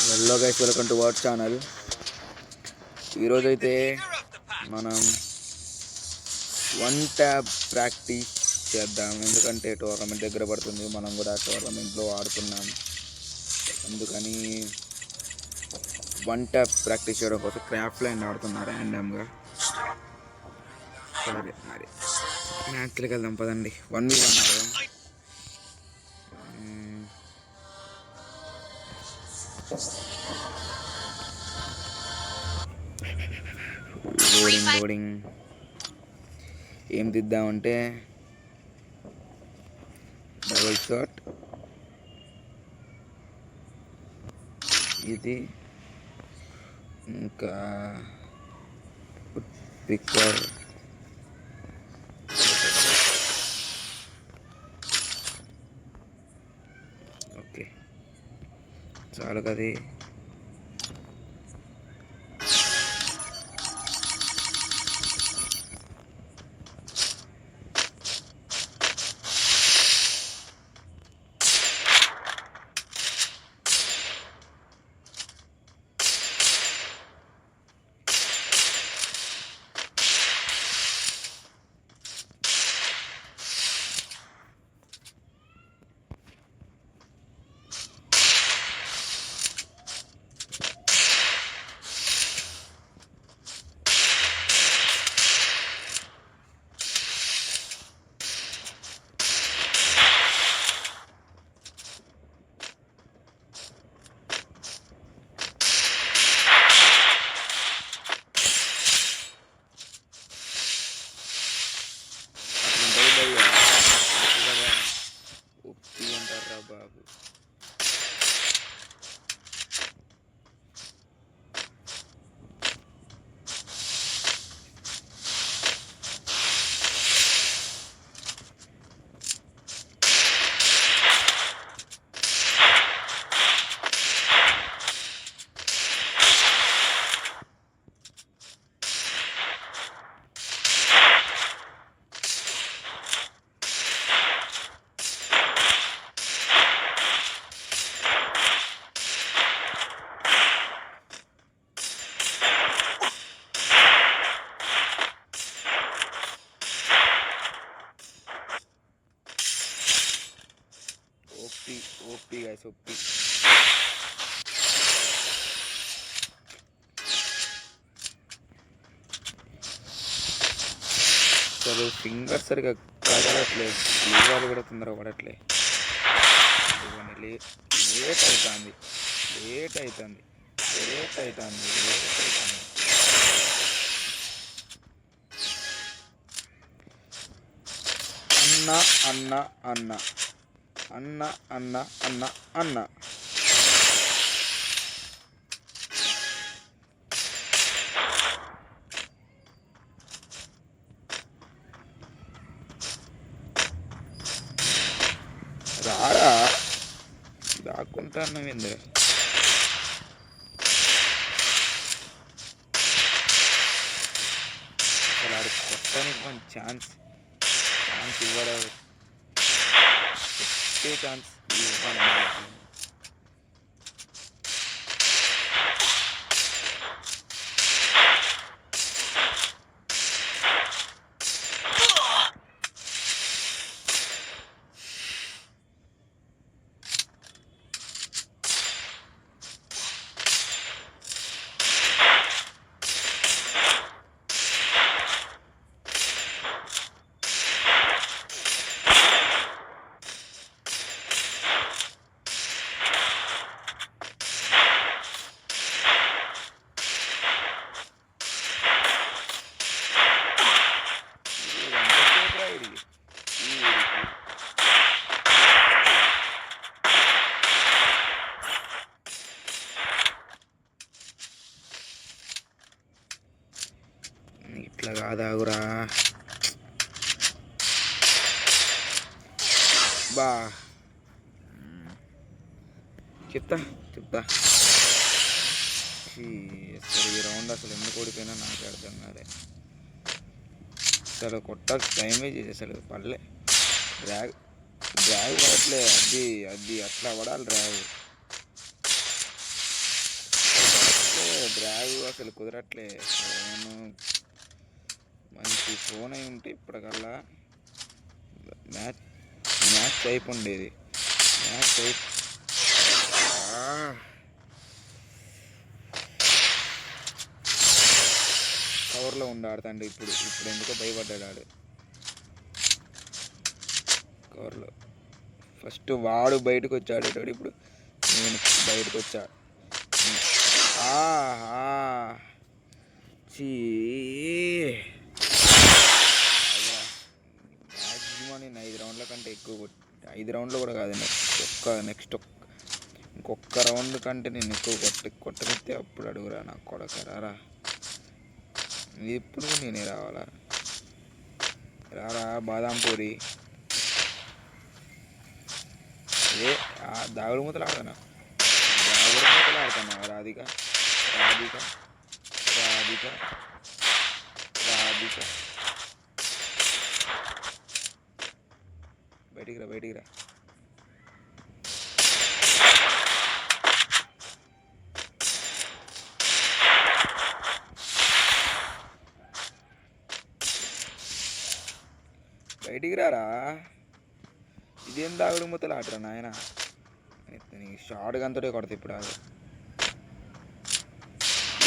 Hello guys, welcome to what channel. ఈరోజైతే మనం one tab practice చేద్దాం. ఎందుకంటే టోర్నమెంట్ దగ్గర పడుతుంది, మనం కూడా టోర్నమెంట్లో ఆడుతున్నాం. అందుకని వన్ ట్యాబ్ ప్రాక్టీస్ చేయడం కోసం క్రాఫ్ట్ లైన్ ఆడుతున్నారు ర్యాండమ్గా. సరే మరి మ్యాచ్లోకి వెళ్దాం పదండి. 1v1 ఆడదాం. లోడింగ్ ఏం తిద్దామంటే డబుల్ షాట్, ఇది ఇంకా పిక్కర్, ఓకే చాలు కది. ఉప్పి అంటారా బాబు. OP guys, OP. అసలు ఫింగర్ సరిగా కదలట్లేదు, లీవాలు కూడా తొందరగా పడట్లే. లేట్ అవుతుంది. అన్న అన్న అన్న అన్న అన్న అన్న రారా, దాక్కుంటాను ఏంది. అసలు ఆడు కొట్టడానికి మంచి ఛాన్స్ ఇవ్వడం, ఛాన్స్ ఇవ్వాలి. ఇట్లా కాదాగురా బా. చెప్తా అసలు ఈ రౌండ్ అసలు ఎందుకు ఓడిపోయినా నాకు అర్థం కాలే. అసలు కొట్టాల్సి టైమే అసలు పడలే. డ్రాగ్ పడట్లే, అది అట్లా పడాలి డ్రాగ్. డ్రాగ్ అసలు కుదరట్లే. ఫోను మంచి ఫోన్ అయి ఉంటే ఇప్పటికల్లా మ్యాచ్ మ్యాచ్ అయిపోండేది. మ్యాచ్ అయి కవర్లో ఉండి ఆడుతాండి. ఇప్పుడు ఎందుకో భయపడ్డాడు ఆడు కవర్లో. ఫస్ట్ వాడు బయటకు వచ్చాడు, ఇప్పుడు నేను బయటకు వచ్చా. మ్యాక్సిమం నేను 5 రౌండ్ల కంటే ఎక్కువ 5 రౌండ్లు కూడా కాదు, నెక్స్ట్ ఇంకొక రౌండ్ కంటే నేను ఎక్కువ కొట్టనిస్తే అప్పుడు అడుగురా నాకు కొడకరారా. ఎప్పుడు నేనే రావాలా? రారా బాదాం పూరి. అదే దాగుడు మూతలు ఆడతానా రాధిక రాధిక రాధిక రాధిక బయటికి రా. బయటికి రారా. ఇదేం దాగుడు మూతలు ఆడరా నాయన. నీకు షార్ట్ గన్తోటే కొడతా ఇప్పుడు.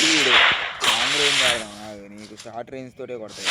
వీడు లాంగ్ రేంజ్ ఆడదాం, నీకు షార్ట్ రేంజ్ తోటే కొడతాయి.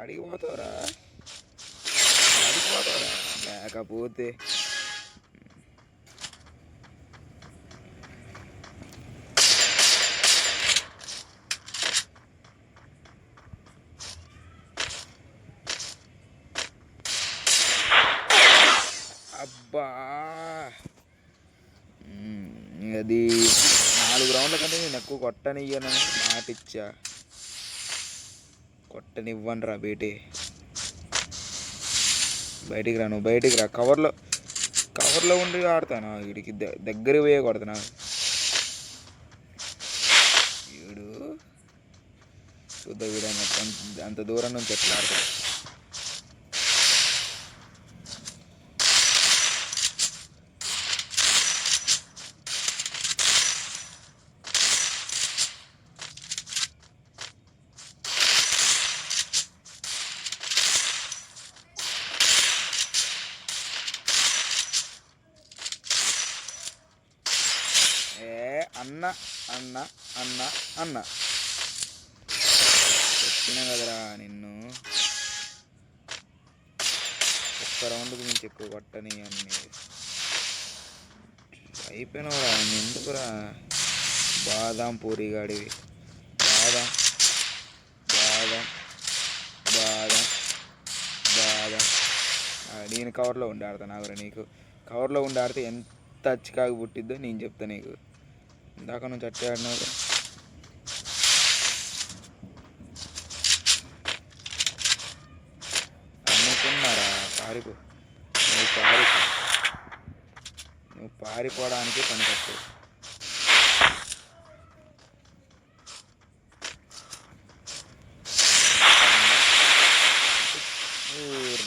అడిగిపోతావురా లేకపోతే అబ్బా. అది 4 రౌండ్ల కంటే నేను ఎక్కువ కొట్టనియ్యనని మాటిచ్చా. కొట్టనివ్వను రా బేటే. బయటికి రా, నువ్వు బయటికి రా. కవర్లో ఉండి ఆడతాను. వీడికి దగ్గర పోయే కొడతాను. వీడు చూద్దా వీడు అంత దూరం నుంచి ఎట్లా ఆడతాడు. అన్న అన్న అన్న అన్న చెప్పినా కదరా నిన్ను. ఒక్క రౌండ్కి మించి ఎక్కువ కొట్టని అన్ని అయిపోయినావురా. ఎందుకురా బాదాం పూరి గాడివి. బాదాం బాదాం బాదాం బాదాం. నేను కవర్లో ఉండి ఆడతాను ఆగురా. నీకు కవర్లో ఉండి ఆడితే ఎంత చికాకు పుట్టిద్దో నేను చెప్తా నీకు. ఇందాక నుంచి అట్టే ఆడినావు. అనుకున్నారా పారిపో. నువ్వు పారిపోవడానికి పనికొచ్చు.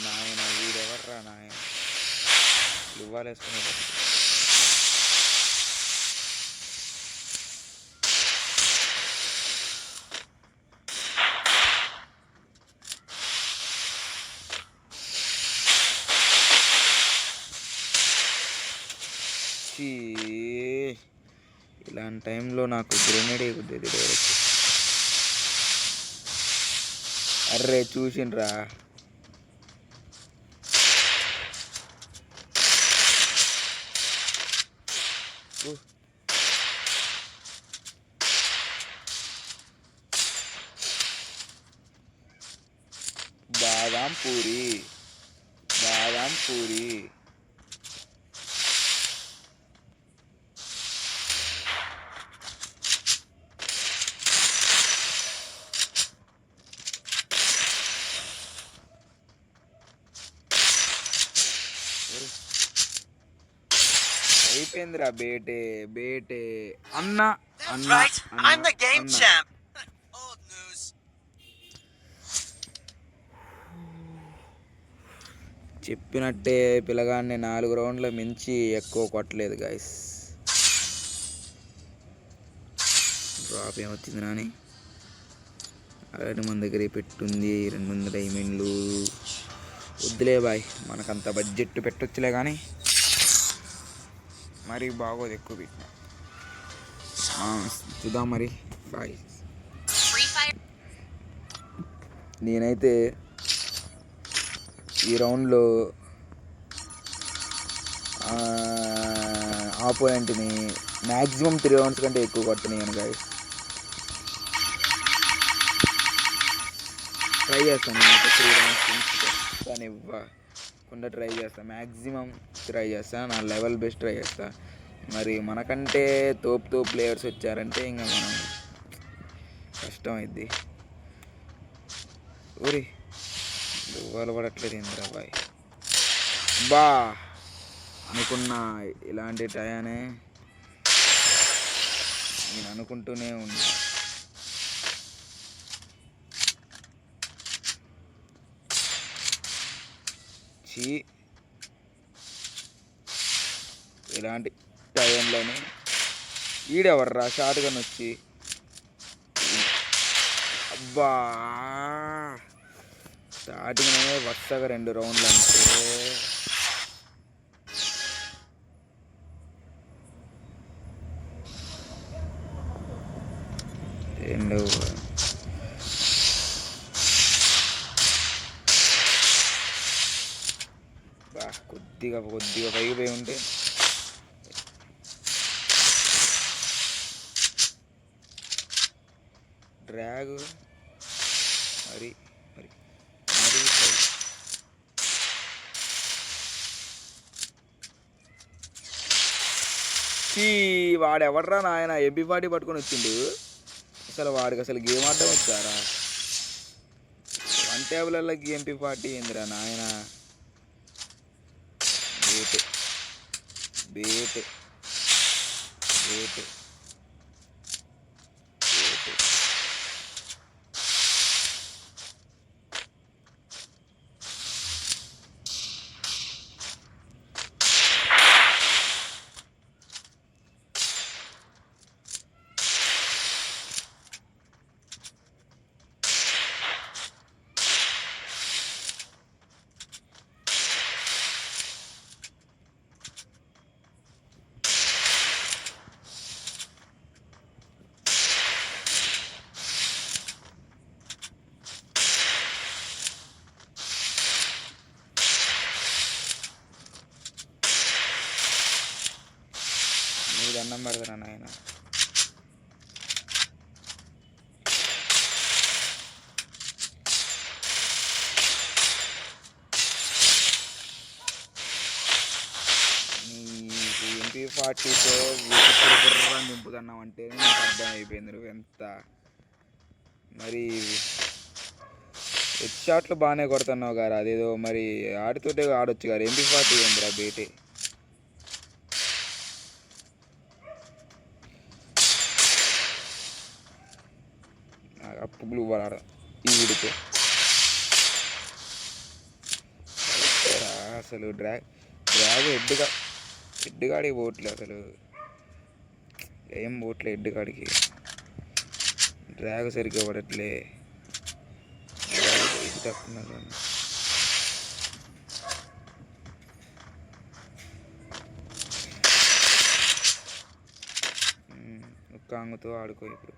నాయన వీడెవర్రా నాయన. ఇవ్వాలేసుకునే ఇలాంటి టైంలో నాకు గ్రెనేడ్ కుద్దేది డైరెక్ట్. అర్రే చూసిండ్రా. బాదాం పూరి బాదాం పూరి. అయిపోయిందిరా బేటే బేటే అన్న అన్న అన్న చెప్పినట్టే పిల్లగాన్ని 4 రౌండ్ల మించి ఎక్కువ కొట్టలేదు గాయస్. డ్రాప్ ఏమొచ్చింది రాని అలాంటి మన దగ్గర పెట్టుంది 200 డైమండ్లు. వద్దులే బాయ్, మనకంత బడ్జెట్ పెట్టొచ్చులే కానీ మరి బాగోదు ఎక్కువ పెట్టిన. చూద్దాం మరి బాయ్. నేనైతే ఈ రౌండ్లో ఆపోనెంట్ని మ్యాక్సిమం 3 రౌండ్స్ కంటే ఎక్కువ కొట్టనియను గాయస్. ట్రై చేస్తాను, 3 రౌండ్స్ కానీ ఇవ్వకుండా ట్రై చేస్తాను. మ్యాక్సిమం ట్రై చేస్తాను, నా లెవెల్ బెస్ట్ ట్రై చేస్తాను. మరి మనకంటే తోపు ప్లేయర్స్ వచ్చారంటే ఇంకా మనం కష్టం అయింది. ఊరి దువ్వాలు పడట్లేదు ఇంద్రా బాయ్. బా అనుకున్న ఇలాంటి టయానే నేను అనుకుంటూనే ఉన్నా. ఇలాంటి టైంలోనే ఈడెవర్రా షార్ట్గా వచ్చి అబ్బా స్టార్టింగ్లోనే వరుసగా 2 రౌండ్లు అంటే కొద్దిగా పైకి పోయి ఉంటే డ్రాగ్ మరి మరి మరి వాడెవర్రా నాయన MP40 పట్టుకొని వచ్చిండు. అసలు వాడికి అసలు గేమ్ ఆడడం వచ్చారా? 1 టేబుల్కి MP40 ఏందిరా నాయన. బేటే బేటే బేటే దండం పెడతారా నాయన. MP40తో గుర్రాన్ని నింపుతున్నాం అంటే నాకు అర్థం అయిపోయింది నువ్వు ఎంత. మరి హెడ్ షాట్లు బాగానే కొడుతున్నావు గారు, అదేదో మరి ఆడితోటే ఆడొచ్చు గారు. MP40 ఏందిరా బేటే. అప్పు గ్లూ వాడ ఈ వీడితో అసలు డ్రాగ్ హెడ్గాడికి పోవట్లే, అసలు ఏం పోవట్లే హెడ్గాడికి. డ్రాగ్ సరిగ్గా పడట్లే. తక్కువ కాంగుతో ఆడుకో ఇప్పుడు.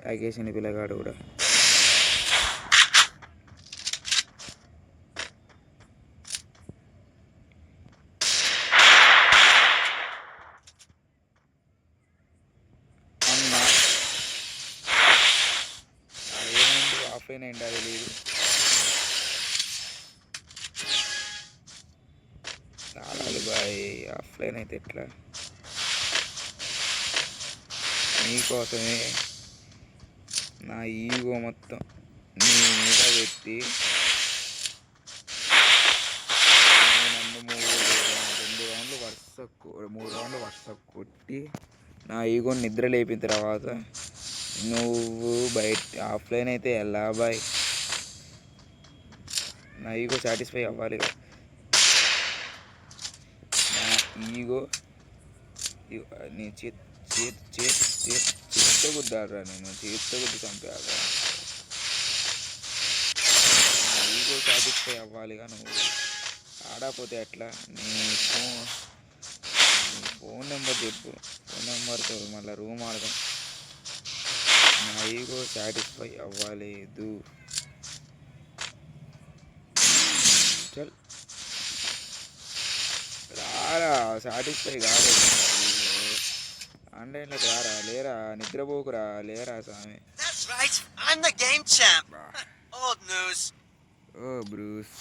తాగేసిన పిల్లగాడు కూడా. అన్నా ఏమైంది ఆఫ్లైన్ అయింది అది లేదు. చాలాలి బాయ్ ఆఫ్లైన్ అయితే ఎట్లా? నీకోసమే నా ఈగో మొత్తం నీ మీద పెట్టి నన్ను 3 రౌండ్లు వరుస కొట్టి నా ఈగో నిద్ర లేపిన తర్వాత నువ్వు బయట ఆఫ్లైన్ అయితే ఎలా బాయ్? నా ఈగో సాటిస్ఫై అవ్వాలి కదా. నా ఈగో నీ చేతితో గుద్దారా, నేను చేతితో గుద్ది చంపారా? నా ఈగో సాటిస్ఫై అవ్వాలిగా. నువ్వు ఆడకపోతే ఎట్లా? నీ ఫోన్ నెంబర్ చెప్పు, ఫోన్ నెంబర్తో మళ్ళీ రూమ్ ఆడదాం. నా ఈగో సాటిస్ఫై అవ్వలేదు. చల్ రారా, సాటిస్ఫై కాలేదు. ఆన్లైన్లోకి రారా, లేరా, నిద్రపోకురా, లేరా స్వామి. ఓ బ్రూస్,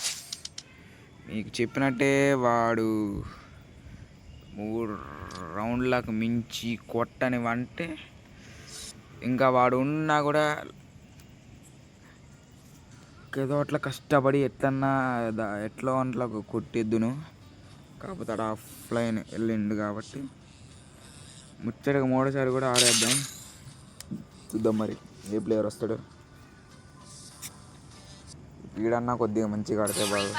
నీకు చెప్పినట్టే వాడు 3 రౌండ్లకు మించి కొట్టనివంటే ఇంకా వాడు ఉన్నా కూడా ఏదో అట్లా కష్టపడి ఎట్లా అట్లా కొట్టిద్దును. కాకపోతే ఆడ ఆఫ్లైన్ వెళ్ళిండు కాబట్టి ముచ్చటగా 3సారి కూడా ఆడేద్దాం. చూద్దాం మరి ఏ ప్లేయర్ వస్తాడు. వీడన్నా కొద్దిగా మంచిగా ఆడితే బాగు.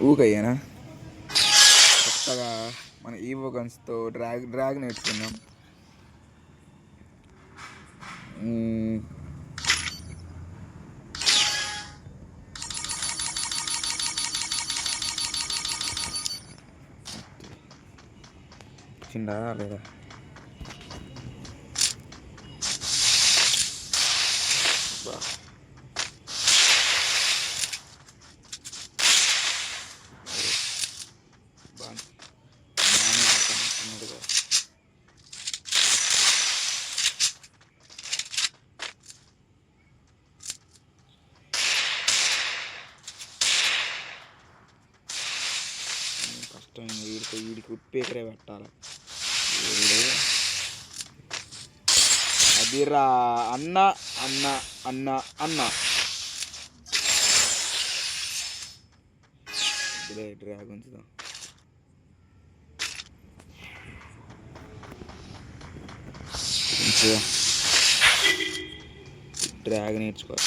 ఊకయ్యానా కొత్తగా మన ఈవో గన్స్తో డ్రాగ్ నేర్చుకున్నాం. వచ్చిందా లేదా? కష్టం వీడికి ఉప్పేకరే పెట్టాలి. అదిరా అన్న అన్న అన్న అన్న డ్రాగ్ ఉంచుదాం. డ్రాగ్ నేర్చుకోవాలి.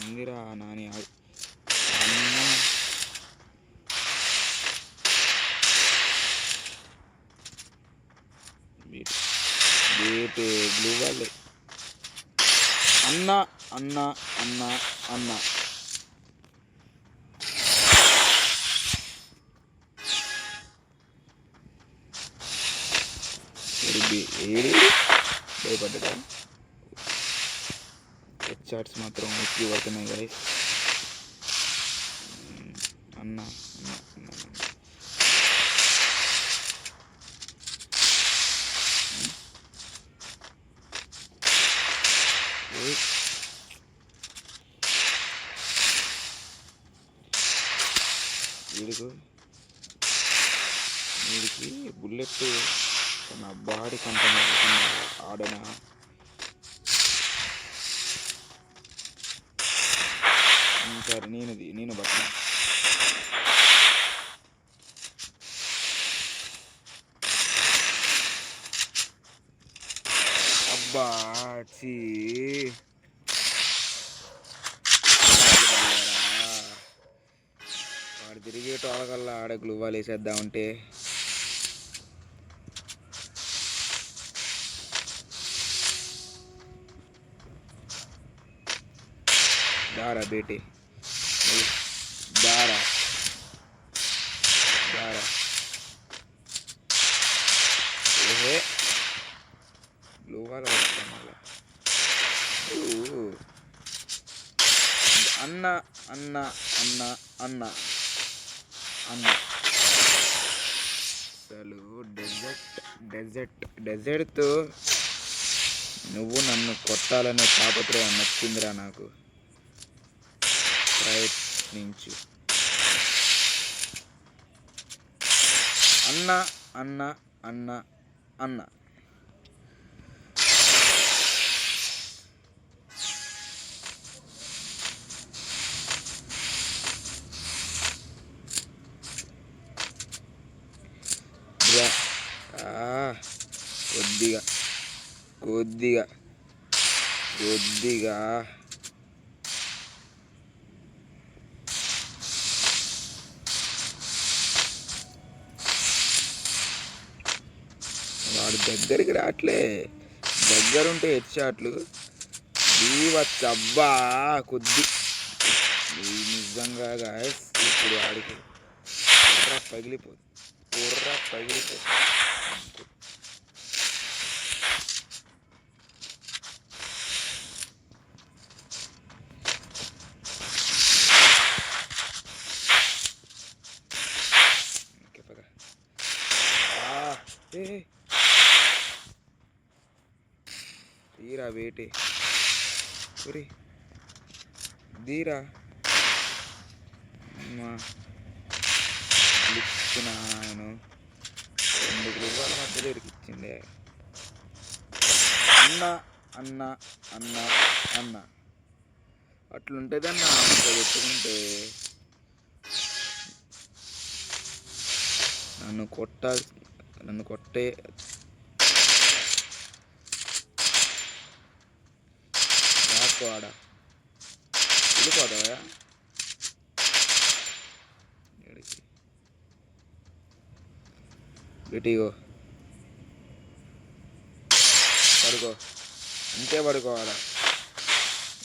ఉందిరా నాని గ్లూ వాళ్ళే అన్న అన్న అన్న అన్న ఏడి భయపడ్డా. హెడ్ షాట్స్ మాత్రం ఎక్కువ పడుతున్నాయి కదా. అన్న అన్న అన్న వీడికి బుల్లెట్ నా బాడీ కంట ఆడనా. సరే నేను బట్ట అబ్బా వాడు తిరిగేటోళ్ళకల్లా ఆడ గ్లూవాలు వేసేద్దామంటే దారా బేటే దారా దారా ఏహే లోహాల మళ్ళా అన్న అన్న అన్న అన్న అన్న అసలు డెజర్ట్తో నువ్వు నన్ను కొట్టాలనే తాపత్రయం నచ్చిందిరా నాకు. ప్రయత్నించు అన్న అన్న అన్న అన్న. కొద్దిగా కొద్దిగా కొద్దిగా వాడు దగ్గరికి రావట్లే. దగ్గరుంటే హెడ్ షాట్లు అబ్బా కొద్ది నిజంగా గాయస్. ఇప్పుడు వాడికి కుర్ర పగిలిపోతుంది. తీరా వేటే దీరా నేను 2 రూపాయల మధ్యలో ఇరికిచ్చిండే. అన్న అన్న అన్న అన్న అట్లుంటుంది అన్న. అంత పెట్టుకుంటే నన్ను కొట్టే రాకు ఆడ వెళ్ళిపోతావా? బెటీగో పడుకో, అంతే పడుకోవాలా.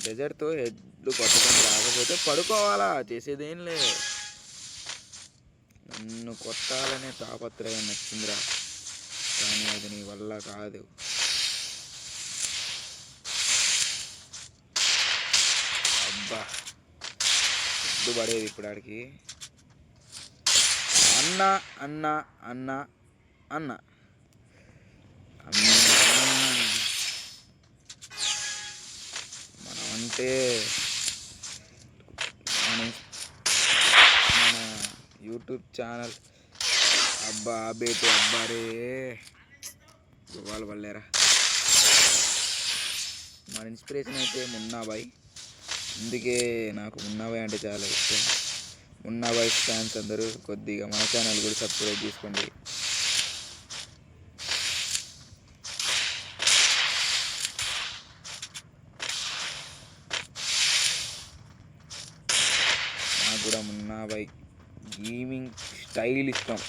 డెజర్ట్తో హెడ్లు కొట్టడం రాకపోతే పడుకోవాలా, చేసేదేం లే. నన్ను కొట్టాలనే తాపత్రయం నచ్చిందిరా, కానీ అది నీ వల్ల కాదు. అబ్బా హెడ్డు పడేది ఇప్పుడు ఆడికి. అన్న అన్న అన్న అన్న మనం అంటే మన యూట్యూబ్ ఛానల్ అబ్బా బేటు అబ్బారే వాళ్ళు పడలేరా. మన ఇన్స్పిరేషన్ అయితే మున్నా బాయ్. అందుకే నాకు మున్నా బాయ్ అంటే చాలా ఇష్టం. మున్నా బాయ్ ఫ్యాన్స్ అందరూ కొద్దిగా మన ఛానల్ కూడా సబ్స్క్రైబ్ చేసుకోండి. నాకు కూడా మున్నా బాయ్ గేమింగ్ స్టైల్ ఇష్టం.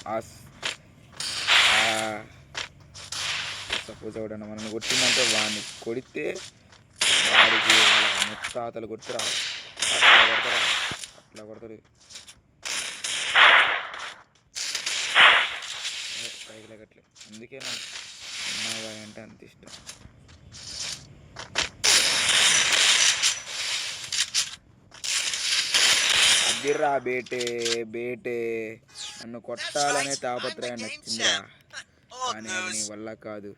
సపోజ్ ఎవడన్నా మనల్ని కొట్టిందంటే వాడిని కొడితే వాడికి ముత్తాతలు కొడుతురా అట్లా కొడతారు. పైకి లేకట్లే, అందుకే నాకు మున్నా బాయ్ అంటే అంత ఇష్టం. అదిరా బేటే నన్ను కొట్టాలనే తాపత్రయం నచ్చిందిరా, కానీ అది నీ వల్ల కాదు.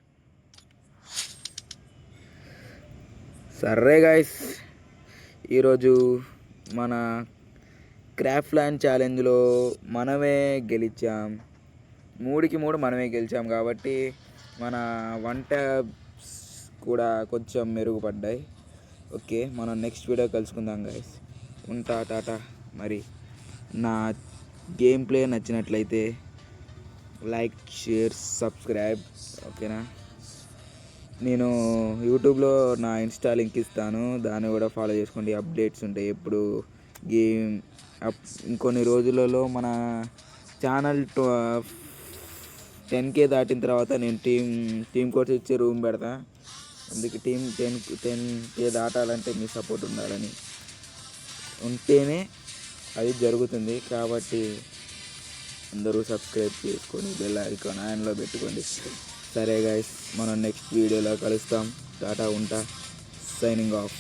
సరే గాయస్, ఈరోజు మన క్రాఫ్ట్ ల్యాండ్ ఛాలెంజ్లో మనమే గెలిచాం. 3కి 3 మనమే గెలిచాం కాబట్టి మన వంట కూడా కొంచెం మెరుగుపడ్డాయి. ఓకే, మనం నెక్స్ట్ వీడియో కలుసుకుందాం గాయస్. ఉంటా, టాటా. మరి నా గేమ్ ప్లే నచ్చినట్లయితే లైక్, షేర్, సబ్స్క్రైబ్. ఓకేనా? నేను యూట్యూబ్లో నా ఇన్స్టా లింక్ ఇస్తాను, దాన్ని కూడా ఫాలో చేసుకోండి. అప్డేట్స్ ఉంటాయి ఎప్పుడు గేమ్. ఇంకొన్ని రోజులలో మన ఛానల్ 10K దాటిన తర్వాత నేను టీమ్ కోర్స్ ఇచ్చి రూమ్ పెడతా. అందుకే టీం 10K దాటాలంటే మీ సపోర్ట్ ఉండాలని. ఉంటేనే అది జరుగుతుంది. కాబట్టి అందరూ సబ్స్క్రైబ్ చేసుకొని బెల్ ఐకాన్ ఆన్లో పెట్టుకోండి. సరే గైస్, మనం నెక్స్ట్ వీడియోలో కలుస్తాం. టాటా, ఉంటా, సైనింగ్ ఆఫ్.